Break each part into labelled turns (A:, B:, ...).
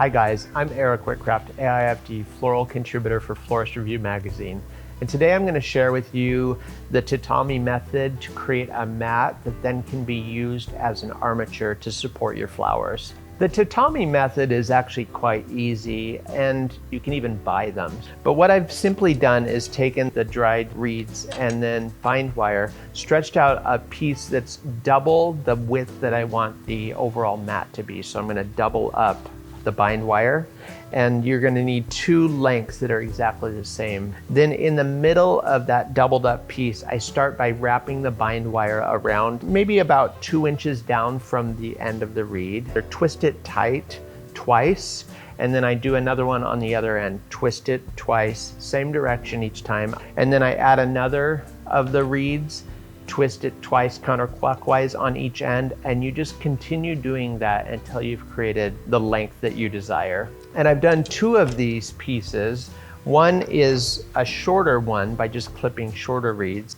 A: Hi guys, I'm Eric Whitcraft, AIFD Floral Contributor for Florist Review Magazine. And today I'm going to share with you the Tatami method to create a mat that then can be used as an armature to support your flowers. The Tatami method is actually quite easy and you can even buy them. But what I've simply done is taken the dried reeds and then bind wire, stretched out a piece that's double the width that I want the overall mat to be. So I'm going to double up the bind wire, and you're going to need two lengths that are exactly the same. Then in the middle of that doubled up piece, I start by wrapping the bind wire around maybe about 2 inches down from the end of the reed. Or twist it tight twice, and then I do another one on the other end. Twist it twice, same direction each time. And then I add another of the reeds, twist it twice counterclockwise on each end, and you just continue doing that until you've created the length that you desire. And I've done two of these pieces. One is a shorter one by just clipping shorter reeds.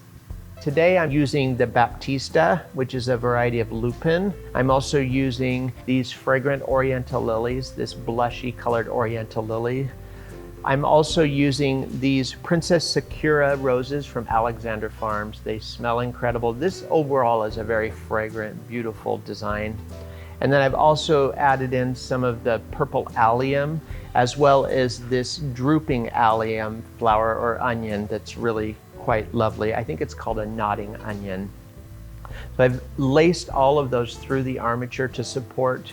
A: Today I'm using the baptista, which is a variety of lupin. I'm also using these fragrant oriental lilies, this blushy colored oriental lily. I'm also using these Princess Sakura roses from Alexandra Farms. They smell incredible. This overall is a very fragrant, beautiful design. And then I've also added in some of the purple allium, as well as this drooping allium flower or onion that's really quite lovely. I think it's called a nodding onion. So I've laced all of those through the armature to support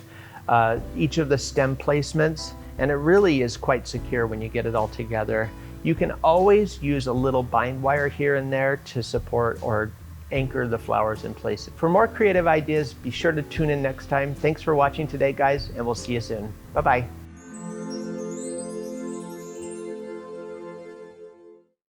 A: each of the stem placements. And it really is quite secure when you get it all together. You can always use a little bind wire here and there to support or anchor the flowers in place. For more creative ideas, be sure to tune in next time. Thanks for watching today, guys, and we'll see you soon. Bye-bye.